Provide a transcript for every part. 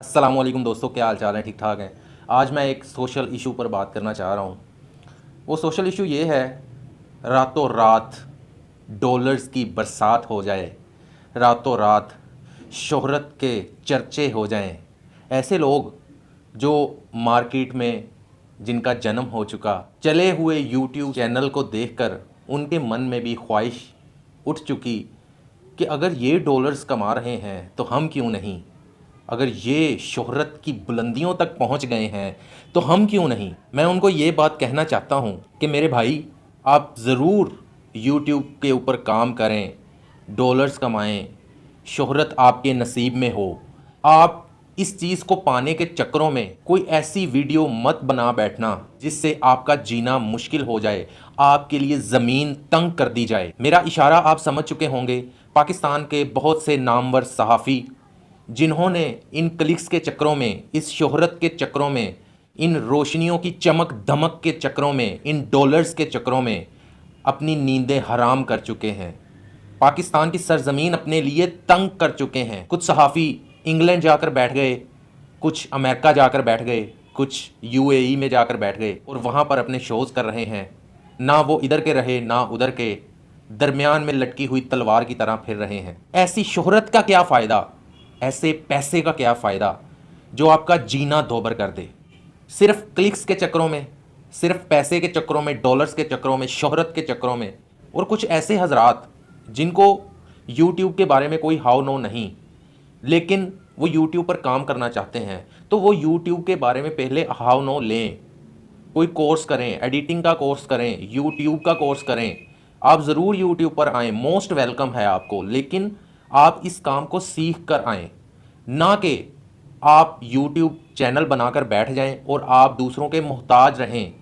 अस्सलाम वालेकुम दोस्तों, क्या हाल चाल है? ठीक ठाक हैं। आज मैं एक सोशल इशू पर बात करना चाह रहा हूँ। वो सोशल इशू ये है, रातों रात डॉलर्स की बरसात हो जाए, रातों रात शोहरत के चर्चे हो जाएं। ऐसे लोग जो मार्केट में जिनका जन्म हो चुका, चले हुए यूट्यूब चैनल को देखकर उनके मन में भी ख्वाहिश उठ चुकी कि अगर ये डॉलर्स कमा रहे हैं तो हम क्यों नहीं। अगर ये शोहरत की बुलंदियों तक पहुंच गए हैं तो हम क्यों नहीं। मैं उनको ये बात कहना चाहता हूं कि मेरे भाई, आप ज़रूर यूट्यूब के ऊपर काम करें, डॉलर्स कमाएं, शोहरत आपके नसीब में हो। आप इस चीज़ को पाने के चक्करों में कोई ऐसी वीडियो मत बना बैठना जिससे आपका जीना मुश्किल हो जाए, आपके लिए ज़मीन तंग कर दी जाए। मेरा इशारा आप समझ चुके होंगे। पाकिस्तान के बहुत से नामवर सहाफ़ी जिन्होंने इन क्लिक्स के चक्करों में, इस शोहरत के चक्करों में, इन रोशनियों की चमक धमक के चक्करों में, इन डॉलर्स के चक्करों में अपनी नींदें हराम कर चुके हैं। पाकिस्तान की सरजमीन अपने लिए तंग कर चुके हैं। कुछ सहाफ़ी इंग्लैंड जाकर बैठ गए, कुछ अमेरिका जाकर बैठ गए, कुछ यूएई में जाकर बैठ गए और वहाँ पर अपने शोज़ कर रहे हैं। ना वो इधर के रहे ना उधर के, दरमियान में लटकी हुई तलवार की तरह फिर रहे हैं। ऐसी शोहरत का क्या फ़ायदा, ऐसे पैसे का क्या फ़ायदा जो आपका जीना दोबर कर दे। सिर्फ क्लिक्स के चक्करों में, सिर्फ पैसे के चक्करों में, डॉलर्स के चक्करों में, शोहरत के चक्करों में। और कुछ ऐसे हजरात जिनको यूट्यूब के बारे में कोई हाव नो नहीं, लेकिन वो यूट्यूब पर काम करना चाहते हैं, तो वो यूट्यूब के बारे में पहले हाव नो लें, कोई कोर्स करें, एडिटिंग का कोर्स करें, यूट्यूब का कोर्स करें। आप ज़रूर यूट्यूब पर आएँ, मोस्ट वेलकम है आपको, लेकिन आप इस काम को सीख कर आएँ, ना कि आप यूट्यूब चैनल बनाकर बैठ जाएं और आप दूसरों के मोहताज रहें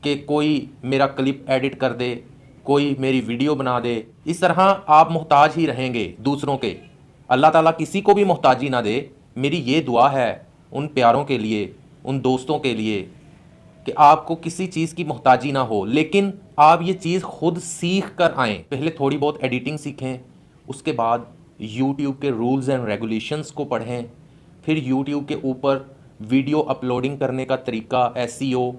कि कोई मेरा क्लिप एडिट कर दे, कोई मेरी वीडियो बना दे। इस तरह आप मोहताज ही रहेंगे दूसरों के। अल्लाह ताला किसी को भी मोहताजी ना दे। मेरी ये दुआ है उन प्यारों के लिए, उन दोस्तों के लिए, कि आपको किसी चीज़ की मोहताजी ना हो, लेकिन आप ये चीज़ खुद सीख कर आएँ। पहले थोड़ी बहुत एडिटिंग सीखें, उसके बाद यूट्यूब के रूल्स एंड रेगुलेशंस को पढ़ें, फिर यूट्यूब के ऊपर वीडियो अपलोडिंग करने का तरीका, एसईओ,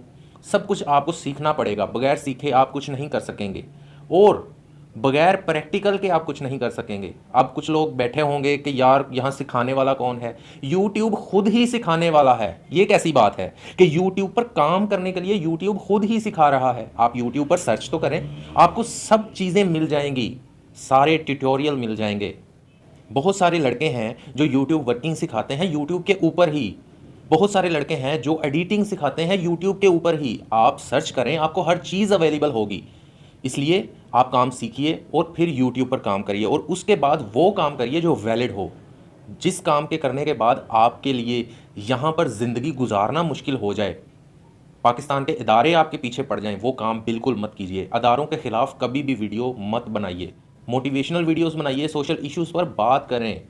सब कुछ आपको सीखना पड़ेगा। बगैर सीखे आप कुछ नहीं कर सकेंगे और बगैर प्रैक्टिकल के आप कुछ नहीं कर सकेंगे। अब कुछ लोग बैठे होंगे कि यार यहाँ सिखाने वाला कौन है? यूट्यूब खुद ही सिखाने वाला है। ये कैसी बात है कि यूट्यूब पर काम करने के लिए यूट्यूब खुद ही सिखा रहा है? आप यूट्यूब पर सर्च तो करें, आपको सब चीज़ें मिल जाएंगी, सारे ट्यूटोरियल मिल जाएंगे। बहुत सारे लड़के हैं जो यूट्यूब वर्किंग सिखाते हैं यूट्यूब के ऊपर ही। बहुत सारे लड़के हैं जो एडिटिंग सिखाते हैं यूट्यूब के ऊपर ही। आप सर्च करें, आपको हर चीज़ अवेलेबल होगी। इसलिए आप काम सीखिए और फिर यूट्यूब पर काम करिए और उसके बाद वो काम करिए जो वैलिड हो। जिस काम के करने के बाद आपके लिए यहाँ पर ज़िंदगी गुजारना मुश्किल हो जाए, पाकिस्तान के इदारे आपके पीछे पड़ जाएं, वो काम बिल्कुल मत कीजिए। अदारों के ख़िलाफ़ कभी भी वीडियो मत बनाइए। मोटिवेशनल वीडियोस बनाइए, सोशल इश्यूज़ पर बात करें।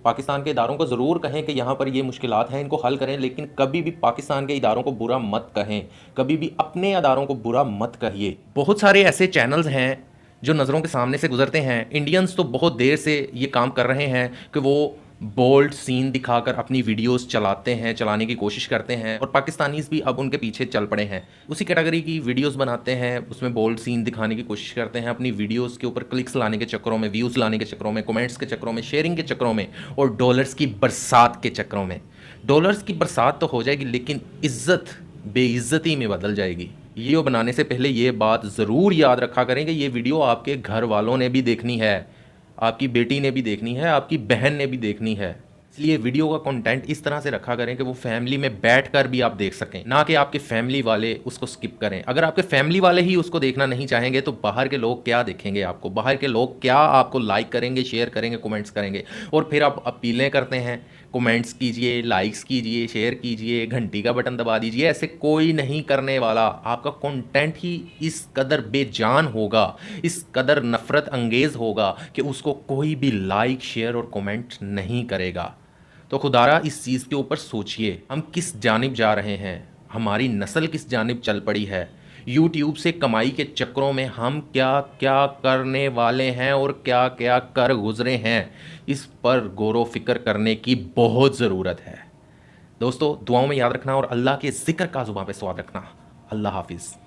पाकिस्तान के इदारों को ज़रूर कहें कि यहाँ पर ये मुश्किलात हैं, इनको हल करें, लेकिन कभी भी पाकिस्तान के इदारों को बुरा मत कहें, कभी भी अपने इदारों को बुरा मत कहिए। बहुत सारे ऐसे चैनल्स हैं जो नज़रों के सामने से गुजरते हैं। इंडियंस तो बहुत देर से ये काम कर रहे हैं कि वो बोल्ड सीन दिखाकर अपनी वीडियोस चलाते हैं, चलाने की कोशिश करते हैं, और पाकिस्तानीज़ भी अब उनके पीछे चल पड़े हैं। उसी कैटेगरी की वीडियोस बनाते हैं, उसमें बोल्ड सीन दिखाने की कोशिश करते हैं, अपनी वीडियोस के ऊपर क्लिक्स लाने के चक्करों में, व्यूज़ लाने के चक्करों में, कमेंट्स के चक्करों में, शेयरिंग के चक्करों में और डॉलर्स की बरसात के चक्करों में। डॉलर्स की बरसात तो हो जाएगी, लेकिन इज़्ज़त बेइज्जती में बदल जाएगी। वीडियो बनाने से पहले ये बात ज़रूर याद रखा करें कि ये वीडियो आपके घर वालों ने भी देखनी है, आपकी बेटी ने भी देखनी है, आपकी बहन ने भी देखनी है। इसलिए वीडियो का कंटेंट इस तरह से रखा करें कि वो फैमिली में बैठकर भी आप देख सकें, ना कि आपके फैमिली वाले उसको स्किप करें। अगर आपके फैमिली वाले ही उसको देखना नहीं चाहेंगे तो बाहर के लोग क्या देखेंगे आपको? बाहर के लोग क्या आपको लाइक करेंगे, शेयर करेंगे, कमेंट्स करेंगे? और फिर आप अपीलें करते हैं, कमेंट्स कीजिए, लाइक्स कीजिए, शेयर कीजिए, घंटी का बटन दबा दीजिए। ऐसे कोई नहीं करने वाला। आपका कंटेंट ही इस कदर बेजान होगा, इस कदर नफ़रत अंगेज़ होगा कि उसको कोई भी लाइक, शेयर और कमेंट नहीं करेगा। तो खुदारा इस चीज़ के ऊपर सोचिए, हम किस जानिब जा रहे हैं, हमारी नस्ल किस जानिब चल पड़ी है। यूट्यूब से कमाई के चक्करों में हम क्या क्या करने वाले हैं और क्या क्या कर गुजरे हैं, इस पर गौर व फिक्र करने की बहुत ज़रूरत है। दोस्तों दुआओं में याद रखना और अल्लाह के ज़िक्र का ज़ुबान पे स्वाद रखना। अल्लाह हाफिज़।